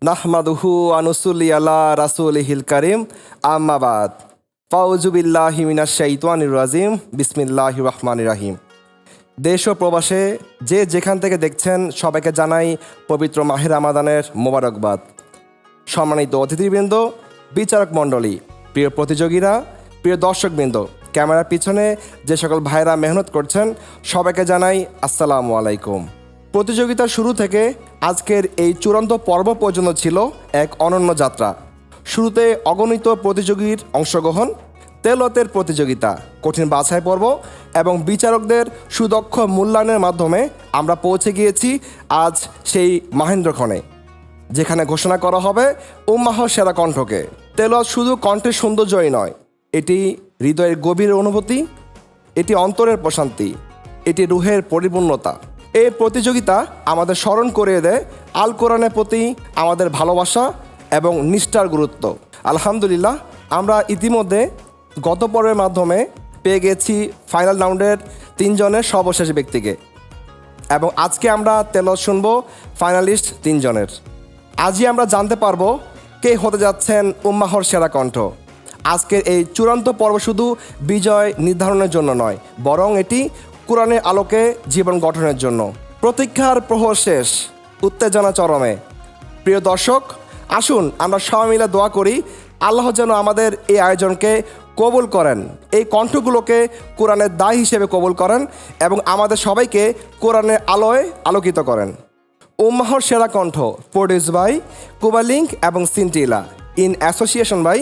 নাহমাদুহু ওয়া নুসাল্লি আলা রাসূলিহিল কারীম আম্মা বাদ ফাউযু বিল্লাহি মিনাশ শাইতানির রাজিম বিসমিল্লাহির রহমানির রহিম। দেশ ও প্রবাসে যে যেখান থেকে দেখছেন সবাইকে জানাই পবিত্র মাহে রমাদানের মোবারকবাদ। সম্মানিত অতিথিবৃন্দ, বিচারক মণ্ডলী, প্রিয় প্রতিযোগীরা, প্রিয় দর্শকবৃন্দ, ক্যামেরার পিছনে যে সকল ভাইরা মেহনত করছেন সবাইকে জানাই আসসালামু আলাইকুম। প্রতিযোগিতার শুরু থেকে আজকের এই চূড়ান্ত পর্ব পর্যন্ত ছিল এক অনন্য যাত্রা। শুরুতে অগণিত প্রতিযোগীর অংশগ্রহণ, তেলাওয়াতের প্রতিযোগিতা, কঠিন বাছাই পর্ব এবং বিচারকদের সুদক্ষ মূল্যায়নের মাধ্যমে আমরা পৌঁছে গিয়েছি আজ সেই মাহেন্দ্রক্ষণে, যেখানে ঘোষণা করা হবে উম্মাহর সেরা কণ্ঠকে। তেলাওয়াত শুধু কণ্ঠের সৌন্দর্যই নয়, এটি হৃদয়ের গভীর অনুভূতি, এটি অন্তরের প্রশান্তি, এটি রুহের পরিপূর্ণতা। এই প্রতিযোগিতা আমাদের স্মরণ করিয়ে দেয় আল কোরআনের প্রতি আমাদের ভালোবাসা এবং নিষ্ঠার গুরুত্ব। আলহামদুলিল্লাহ, আমরা ইতিমধ্যে গত পর্বের মাধ্যমে পেয়ে গেছি ফাইনাল রাউন্ডের 3 জনের সর্বশেষ ব্যক্তিকে, এবং আজকে আমরা তেলাওয়াত শুনব ফাইনালিস্ট 3 জনের। আজই আমরা জানতে পারবো কে হতে যাচ্ছেন উম্মাহর সেরা কণ্ঠ। আজকের এই চূড়ান্ত পর্ব শুধু বিজয় নির্ধারণের জন্য নয়, বরং এটি কোরআনের আলোকে জীবন গঠনের জন্য। প্রতীক্ষার প্রহর শেষ, উত্তেজনা চরমে। প্রিয় দর্শক, আসুন আমরা সবাই মিলে দোয়া করি আল্লাহ যেন আমাদের এই আয়োজনকে কবুল করেন, এই কণ্ঠগুলোকে কোরআনের দায় হিসেবে কবুল করেন এবং আমাদের সবাইকে কোরআনের আলোয় আলোকিত করেন। উম্মাহর সেরা কণ্ঠ প্রডিউস বাই কুবালিংক এবং Scintilla in association by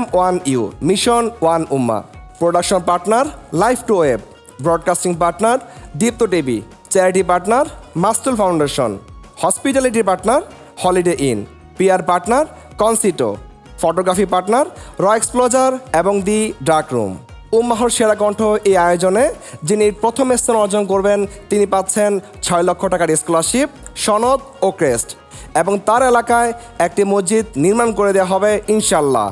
M1U mission 1 উম্মাহ। Production partner life to web, broadcasting partner Deepto TV, charity partner Mastul foundation, hospitality partner Holiday Inn, PR partner কনসিটো, ফটোগ্রাফি পার্টনার র এক্সপ্লোজার এবং দি ডার্ক রুম। উম্মাহর সেরা কণ্ঠ এই আয়োজনে যিনি প্রথম স্থান অর্জন করবেন তিনি পাচ্ছেন 6 লক্ষ টাকার স্কলারশিপ, সনদ ও ক্রেস্ট, এবং তার এলাকায় একটি মসজিদ নির্মাণ করে দেওয়া হবে ইনশাল্লাহ।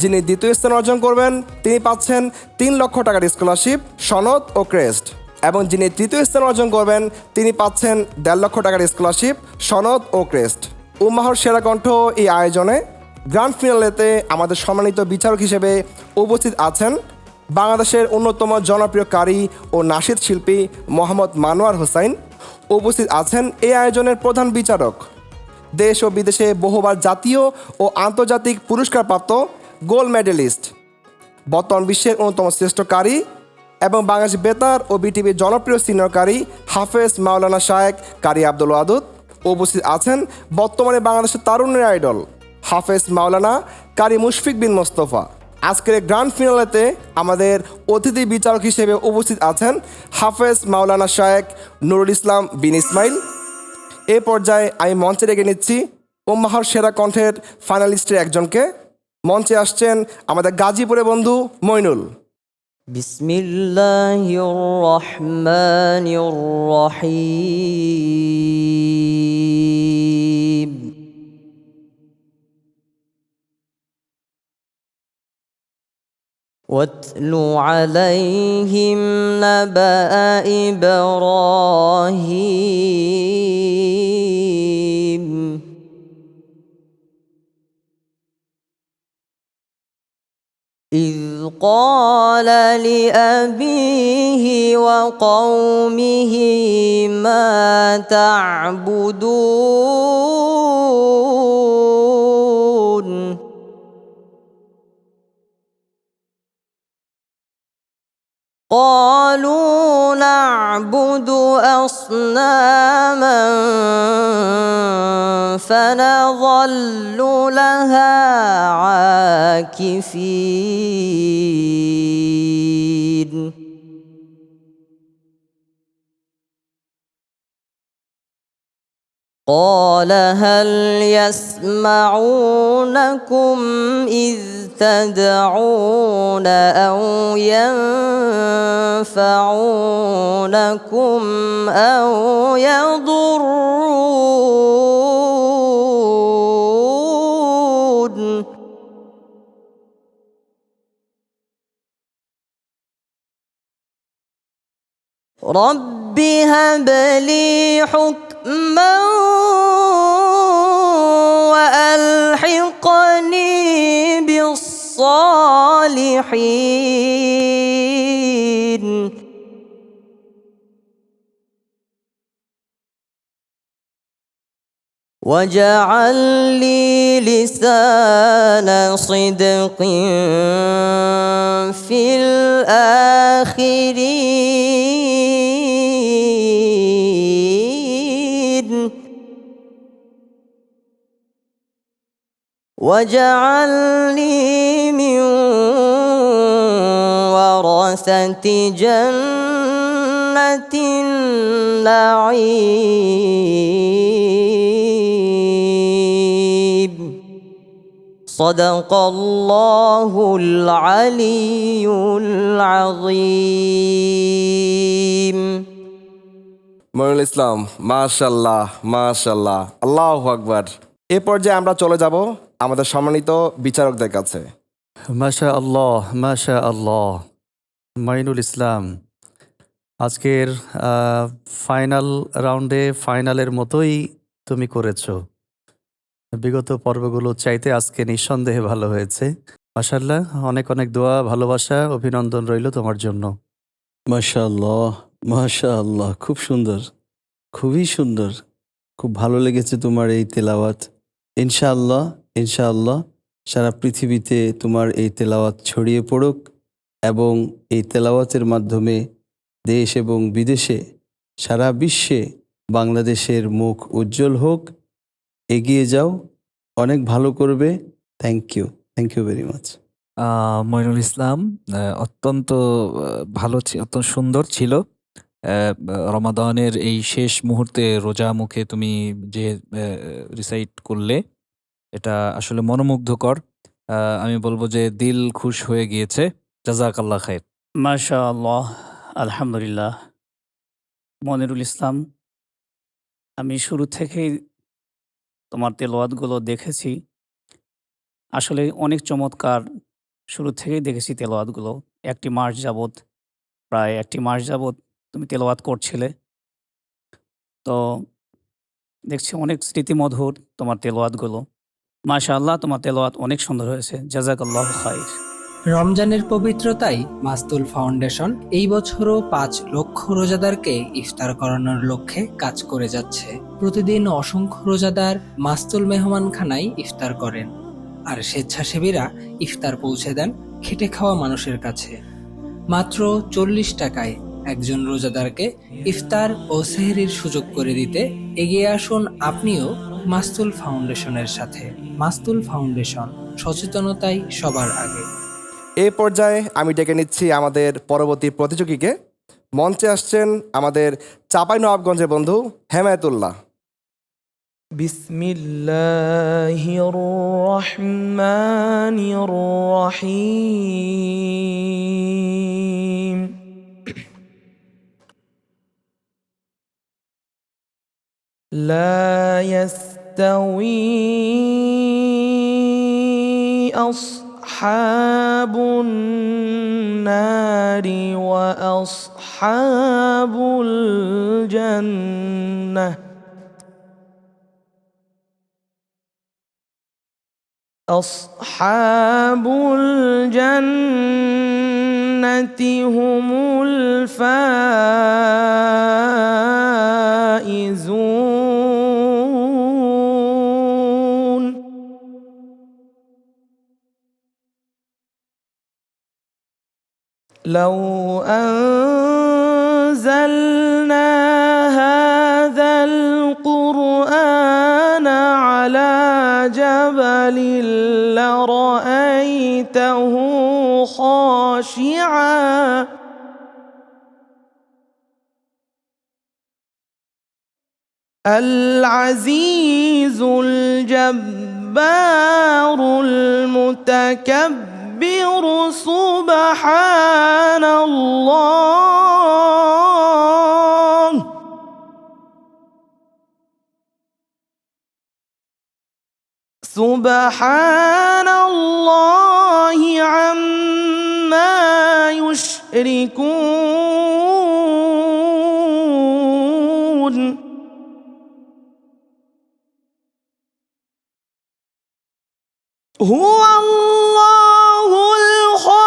যিনি দ্বিতীয় স্থান অর্জন করবেন তিনি পাচ্ছেন 3 লক্ষ টাকার স্কলারশিপ, সনদ ও ক্রেস্ট, এবং যিনি তৃতীয় স্থান অর্জন করবেন তিনি পাচ্ছেন 1.5 লক্ষ টাকার স্কলারশিপ, সনদ ও ক্রেস্ট। উম্মাহর সেরা কণ্ঠ এই আয়োজনে গ্র্যান্ড ফিনালেতে আমাদের সম্মানিত বিচারক হিসেবে উপস্থিত আছেন বাংলাদেশের অন্যতম জনপ্রিয় কারি ও নাশিদ শিল্পী মোহাম্মদ মানোয়ার হোসাইন। উপস্থিত আছেন এই আয়োজনের প্রধান বিচারক, দেশ ও বিদেশে বহুবার জাতীয় ও আন্তর্জাতিক পুরস্কারপ্রাপ্ত গোল্ড মেডেলিস্ট, বর্তমান বিশ্বের অন্যতম শ্রেষ্ঠ কারি এবং বাংলাদেশ বেতার ও বিটিভির জনপ্রিয় সিনিয়র কারি হাফেজ মাওলানা শায়েখ কারি আব্দুল ওয়াদুদ। উপস্থিত আছেন বর্তমানে বাংলাদেশের তারুণ্যের আইডল হাফেজ মাওলানা কারি মুশফিক বিন মোস্তফা। আজকের গ্র্যান্ড ফিনালেতে আমাদের অতিথি বিচারক হিসেবে উপস্থিত আছেন হাফেজ মাওলানা শায়েখ নুরুল ইসলাম বিন ইসমাইল। এই পর্যায়ে আমি মঞ্চে রেখে নিচ্ছি উম্মাহর সেরা কণ্ঠের ফাইনালিস্টের একজনকে। মঞ্চে আসছেন আমাদের গাজীপুরের বন্ধু মইনুল। বিসমিল্লাহির রহমানির রহিম। واتل عليهم نبأ إبراهيم إذ قال لأبيه وقومه ما تعبدون قالوا نعبد أصناما فنظل لها عاكفين قال هل يسمعونكم إذ تدعون أو ينفعونكم أو يضرون رب هب لي حكما الصالحين واجعل لي لسان صدق في الآخرين واجعلني من ورثة جنة النعيم صدق الله العلي العظيم মনিরুল ইসলাম, মাশাল্লাহ মাশাল্লাহ, আল্লাহু আকবার। এ পর্যায়ে আমরা চলে যাব আমাদের সম্মানিত বিচারকদের কাছে। মাশা আল্লাহ, মাশা আল্লাহ। মাইনুল ইসলাম, আজকের ফাইনাল রাউন্ডে ফাইনালের মতোই তুমি করেছো। বিগত পর্বগুলো চাইতে আজকে নিঃসন্দেহে ভালো হয়েছে। মাশাআল্লাহ, অনেক অনেক দোয়া, ভালোবাসা, অভিনন্দন রইল তোমার জন্য। মাশাআল্লাহ, মাশাআল্লাহ, খুব সুন্দর, খুবই সুন্দর, খুব ভালো লেগেছে তোমার এই তেলাওয়াত। ইনশাআল্লাহ, ইনশাআল্লাহ সারা পৃথিবীতে তোমার এই তেলাওয়াত ছড়িয়ে পড়ুক এবং এই তেলাওয়াতের মাধ্যমে দেশ এবং বিদেশে, সারা বিশ্বে বাংলাদেশের মুখ উজ্জ্বল হোক। এগিয়ে যাও, অনেক ভালো করবে। Thank you very much. Moinul Islam, অত্যন্ত ভালো অত্যন্ত সুন্দর ছিল। রমাদানের এই শেষ মুহূর্তে রোজা মুখে তুমি যে রিসাইট করলে, এটা আসলে মনোমুগ্ধকর। আমি বলবো যে দিল খুশ হয়ে গিয়েছে। জাযাকাল্লাহ খাইর। মাশাআল্লাহ, আলহামদুলিল্লাহ। মনিরুল ইসলাম, আমি শুরু থেকেই তোমার তেলাওয়াতগুলো দেখেছি। আসলে অনেক চমৎকার, শুরু থেকেই দেখেছি তেলাওয়াতগুলো। প্রায় একটি মাস যাবৎ তুমি তেলাওয়াত করছিলে। তো দেখছি অনেক স্মৃতিমধুর তোমার তেলাওয়াতগুলো। মাশাআল্লাহ, তোমার তেলাওয়াত অনেক সুন্দর হয়েছে। জাযাকাল্লাহু খাইর। রমজানের পবিত্রতায় মাস্তুল ফাউন্ডেশন এই বছরও 5 লক্ষ রোজাদারকে ইফতার করানোর লক্ষ্যে কাজ করে যাচ্ছে। প্রতিদিন অসংখ্য রোজাদার মাস্তুল মেহমানখানায় ইফতার করেন, আর স্বেচ্ছাসেবীরা ইফতার পৌঁছে দেন খেটে খাওয়া মানুষের কাছে। মাত্র 40 টাকায় একজন রোজাদারকে ইফতার ও সেহরির সুযোগ করে দিতে এগিয়ে আসুন আপনিও মাস্তুল ফাউন্ডেশনের সাথে। মাস্তুল ফাউন্ডেশন, সচেতনতাই সবার আগে। এই পর্যায়ে আমি ডেকে নিচ্ছি আমাদের পরবর্তী প্রতিযোগীকে। মঞ্চে আসছেন আমাদের চাঁপাইনবাবগঞ্জের বন্ধু হেমায়েতুল্লাহ। বিসমিল্লাহির রহমানির রহিম। লা ইয়াস্তাউই আসহাবুন নারি ওয়া আসহাবুল জান্নাহ। أصحاب الجنة هم الفائزون. لو أنزلنا هذا القرآن على جبل لرأيته خاشعا العزيز الجبار المتكبر سبحان الله. سبحان الله عما يشركون. هو الله الخالق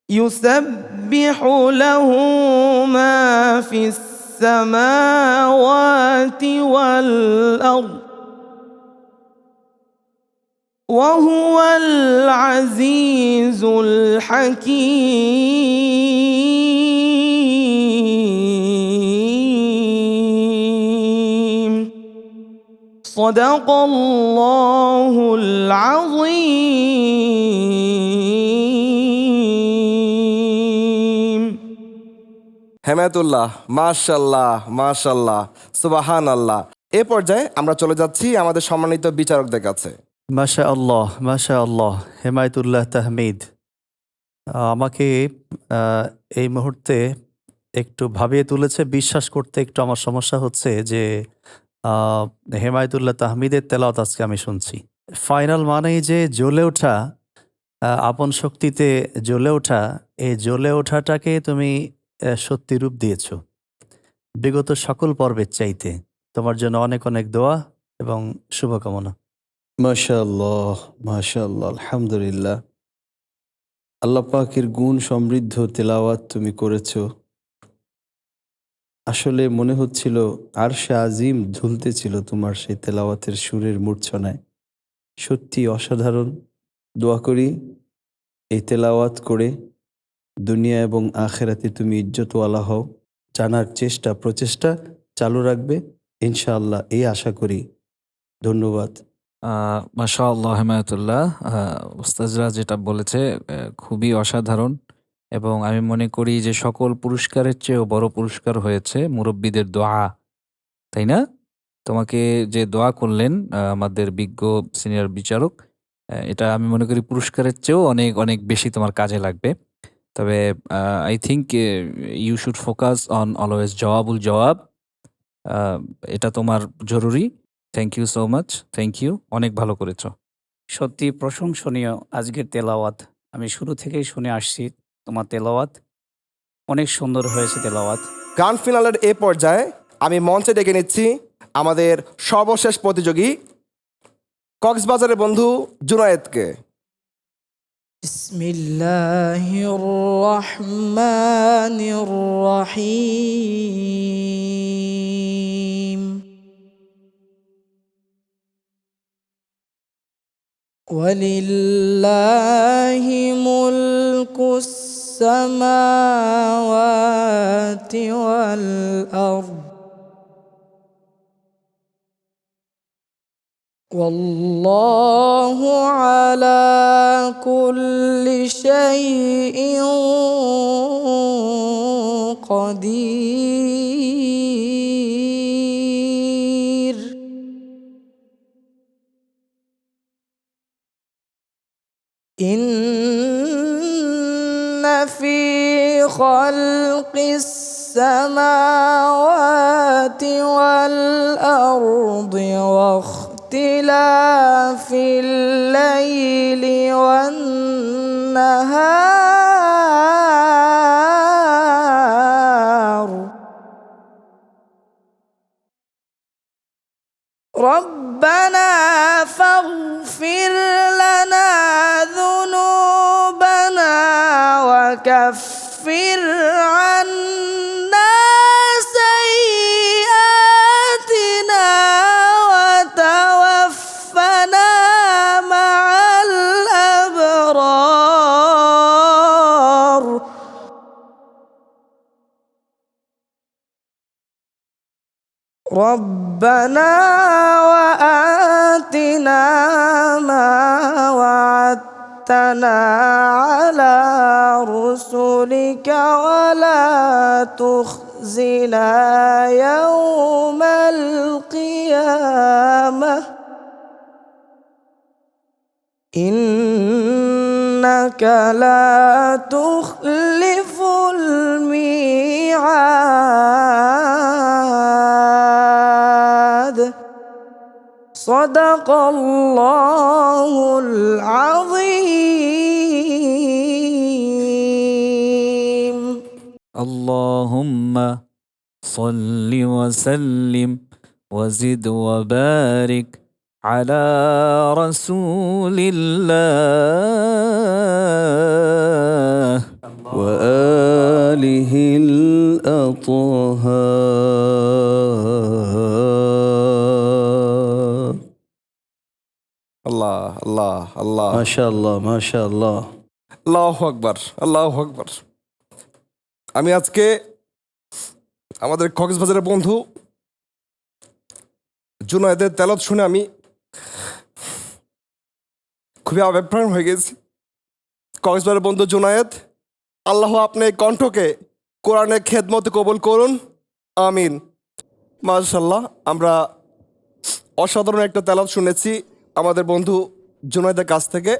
يسبح له ما في السماوات والأرض وهو العزيز الحكيم صدق الله العظيم হেমায়তুল্লাহ, মাশাল্লাহ মাশাল্লাহ, সুবাহান আল্লাহ। এ পর্যায়ে আমরা চলে যাচ্ছি আমাদের সম্মানিত বিচারকদের কাছে। মাশা আল্লাহ, মাশা আল্লাহ, হেমায়তুল্লাহ তাহমিদ। আমাকে এই মুহূর্তে একটু ভাবিয়ে তুলেছে। বিশ্বাস করতে একটু আমার সমস্যা হচ্ছে যে হেমায়তুল্লাহ তাহমিদের তেলাওয়াত আজকে আমি শুনছি। ফাইনাল মানেই যে জ্বলে ওঠা, আপন শক্তিতে জ্বলে ওঠা, এই জ্বলে ওঠাটাকে তুমি সত্যি রূপ দিয়েছ বিগত সকল পর্বের চাইতে। তোমার জন্য অনেক অনেক দোয়া এবং শুভকামনা। মাশাআল্লাহ, মাশাআল্লাহ, আলহামদুলিল্লাহ। আল্লাহ পাকের গুণ সমৃদ্ধ তেলাওয়াত তুমি করেছো। আসলে মনে হচ্ছিল আরশে আজিম ঝুলতেছিল তোমার সেই তেলাওয়াতের সুরের মূর্ছনায়। সত্যি অসাধারণ। দোয়া করি এই তেলাওয়াত করে দুনিয়া এবং আখেরাতে তুমি ইজ্জতওয়ালা হও। জানার প্রচেষ্টা চালু রাখবে ইনশাআল্লাহ, এই আশা করি। ধন্যবাদ। মাশাআল্লাহ হেমায়তুল্লাহ, উস্তাজরা যেটা বলেছে খুবই অসাধারণ, এবং আমি মনে করি যে সকল পুরস্কারের চেয়েও বড় পুরস্কার হয়েছে মুরব্বীদের দোয়া, তাই না? তোমাকে যে দোয়া করলেন আমাদের বিজ্ঞ সিনিয়র বিচারক, এটা আমি মনে করি পুরস্কারের চেয়েও অনেক অনেক বেশি তোমার কাজে লাগবে। তবে I think you should focus on always জওয়াবুল জওয়াব। এটা তোমার জরুরি। Thank you so much, thank you, অনেক ভালো করেছো। সত্যি প্রশংসনীয় আজকের তেলাওয়াত। আমি শুরু থেকেই শুনে আসছি তোমার তেলাওয়াত অনেক সুন্দর হয়েছে তেলাওয়াত। গ্র্যান্ড ফিনালের এ পর্যায়ে আমি মঞ্চে ডেকে নিচ্ছি আমাদের সর্বশেষ প্রতিযোগী কক্সবাজারের বন্ধু জুনায়েদকে। বিসমিল্লাহির রহমানির রহিম ওয়ালিল্লাহি মুলকুস সামাওয়াতি ওয়াল আরদ والله على كل شيء قدير إن في خلق السماوات والأرض واختلاف الليل والنهار ربنا فاغفر لنا ذنوبنا وكفر عنا سيئاتنا وتوفنا مع الأبرار ربنا وآتنا ما وعدتنا على رسلك ولا تخزنا يوم القيامة إنك لا تخلف الميعاد صدق الله العظيم اللهم صل وسلم وزد وبارك على رسول الله আল্লাহ আল্লাহ মাশাআল্লাহ মাশাআল্লাহ। আল্লাহু আকবার আল্লাহু আকবার। আমি আজকে আমাদের কক্সবাজারের বন্ধু জুনায়েদের তেলাওয়াত শুনে আমি খুবই আবেগপ্রবণ হয়ে গেছি। কক্সবাজারের বন্ধু জুনায়েদ, আল্লাহ আপনি এই কণ্ঠকে কোরআনের খেদমতে কবুল করুন, আমিন। মাশাআল্লাহ, আমরা অসাধারণ একটা তেলাওয়াত শুনেছি আমাদের বন্ধু জুনায়েদের কাছ থেকে।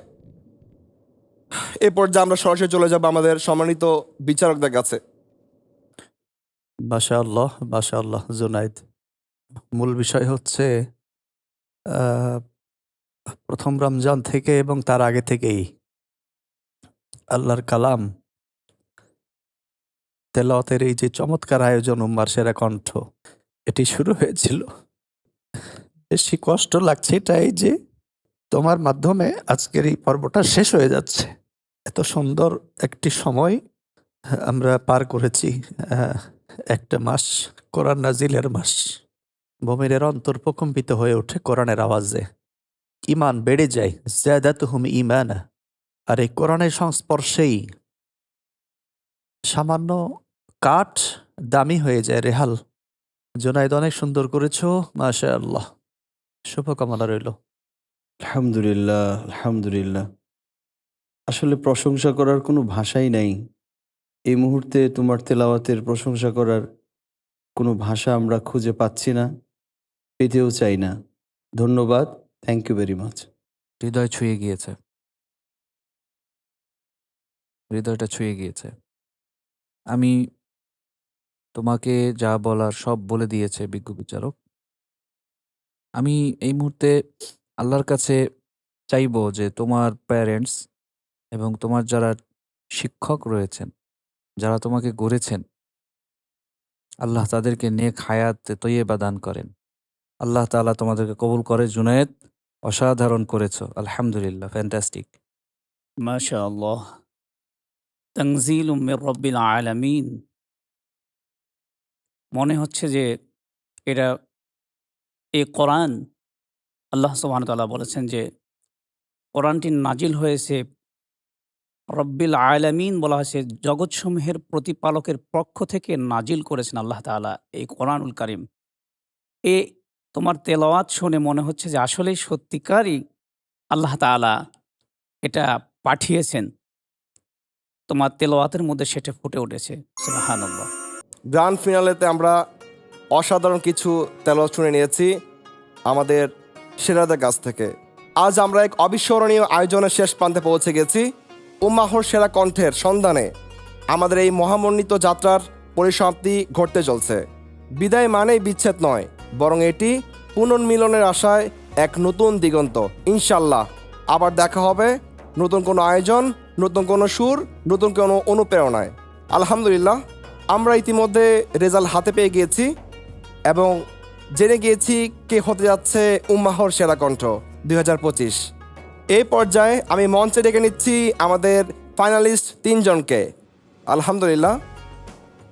এই পর্যায়ে আমরা সরাসরি চলে যাব আমাদের সম্মানিত বিচারকদের কাছে। মাশাআল্লাহ মাশাআল্লাহ জুনাইদ। মূল বিষয় হচ্ছে প্রথম রমজান থেকে এবং তার আগে থেকেই আল্লাহর কালাম তেলাওয়াতের এই যে চমৎকার আয়োজন উম্মার সেরা কণ্ঠ, এটি শুরু হয়েছিল। বেশি কষ্ট লাগছে এটাই যে তোমার মাধ্যমে আজকের এই পর্বটা শেষ হয়ে যাচ্ছে। এত সুন্দর একটি সময় আমরা পার করেছি, একটা মাস, কোরআন নাজিলের মাস। মুমিনের অন্তর প্রকম্পিত হয়ে ওঠে কোরআনের আওয়াজে, ঈমান বেড়ে যায়, যাদাতুহুম ঈমানা। আর এই কোরআনের সংস্পর্শেই সামান্য কাঠ দামি হয়ে যায় রেহাল। জুনাইদ, অনেক সুন্দর করেছো, মাশাআল্লাহ, শুভকামনা রইল। আলহামদুলিল্লাহ আলহামদুলিল্লাহ। আসলে প্রশংসা করার কোনো ভাষাই নাই এই মুহূর্তে। তোমার তেলাওয়াতের প্রশংসা করার কোনো ভাষা আমরা খুঁজে পাচ্ছি না, পেতেও চাই না। ধন্যবাদ, থ্যাংক ইউ ভেরি মাচ। হৃদয় ছুঁয়ে গিয়েছে, হৃদয়টা ছুঁয়ে গিয়েছে। আমি তোমাকে যা বলার সব বলে দিয়েছে বিজ্ঞ বিচারক। আমি এই মুহূর্তে আল্লাহর কাছে চাইবো যে তোমার প্যারেন্টস এবং তোমার যারা শিক্ষক রয়েছেন, যারা তোমাকে গড়েছেন, আল্লাহ তাদেরকে নেক হায়াত তৈয়বা দান করেন। আল্লাহ তাআলা তোমাদেরকে কবুল করে। জুনায়েদ, অসাধারণ করেছো, আলহামদুলিল্লাহ, ফ্যান্টাস্টিক। মাশাআল্লাহ, তানজিলুম মির রাব্বিল আলামিন। মনে হচ্ছে যে এটা এই কোরআন, আল্লাহ সুবহানাহু ওয়া তাআলা বলেছেন যে কোরআনটি নাজিল হয়েছে রব্বিল আলামিন, বলা হয়েছে জগৎসমূহের প্রতিপালকের পক্ষ থেকে নাজিল করেছেন আল্লাহ তাআলা এই কোরআনুল কারীম। এ তোমার তেলাওয়াত শুনে মনে হচ্ছে যে আসলেই সত্যিকারই আল্লাহ তাআলা এটা পাঠিয়েছেন। তোমার তেলাওয়াতের মধ্যে সেটা ফুটে উঠেছে। সুবহানাল্লাহ। গ্র্যান্ড ফিনালেতে আমরা অসাধারণ কিছু তেলাওয়াত শুনে নিয়েছি আমাদের সেরাদের কাছ থেকে। আজ আমরা এক অবিস্মরণীয় আয়োজনের শেষ প্রান্তে পৌঁছে গেছি। উম্মাহর সেরা কণ্ঠের সন্ধানে আমাদের এই মহামণ্ডিত যাত্রার পরিসমাপ্তি ঘটতে চলছে। বিদায় মানেই বিচ্ছেদ নয়, বরং এটি পুনর্মিলনের আশায় এক নতুন দিগন্ত। ইনশাল্লাহ আবার দেখা হবে নতুন কোনো আয়োজন, নতুন কোনো সুর, নতুন কোনো অনুপ্রেরণায়। আলহামদুলিল্লাহ, আমরা ইতিমধ্যে রেজাল্ট হাতে পেয়ে গিয়েছি এবং জেনে গিয়েছি কে হতে যাচ্ছে উম্মাহর সেরা কণ্ঠ 2025। এই পর্যায়ে আমি মঞ্চে ডেকে নিচ্ছি আমাদের ফাইনালিস্ট 3 জনকে। আলহামদুলিল্লাহ,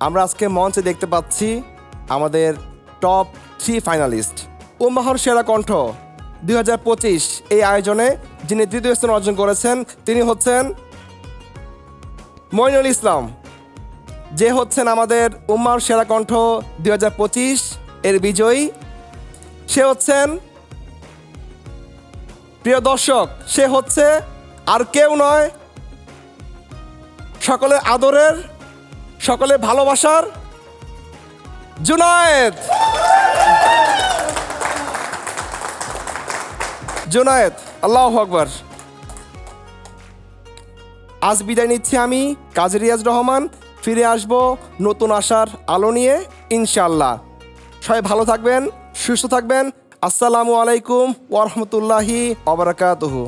আমরা আজকে মঞ্চে দেখতে পাচ্ছি আমাদের টপ 3 ফাইনালিস্ট। উম্মাহর সেরা কণ্ঠ 2025 এই আয়োজনে যিনি তৃতীয় স্থান অর্জন করেছেন তিনি হচ্ছেন মইনুল ইসলাম, যে হচ্ছেন আমাদের উম্মাহর সেরা কণ্ঠ 2025 এর বিজয়ী। সে হচ্ছেন, প্রিয় দর্শক, সে হচ্ছে আর কেউ নয়, সকলের আদরের, সকলের ভালোবাসার জুনায়েদ। জুনায়েদ, আল্লাহু আকবার। আজ বিদায় নিচ্ছি আমি, কাজী রিয়াজ রহমান। ফিরে আসব নতুন আশার আলো নিয়ে ইনশাআল্লাহ। সবাই ভালো থাকবেন, সুস্থ থাকবেন। আসসালামু আলাইকুম ওয়া রাহমাতুল্লাহি ওয়া বারাকাতুহু।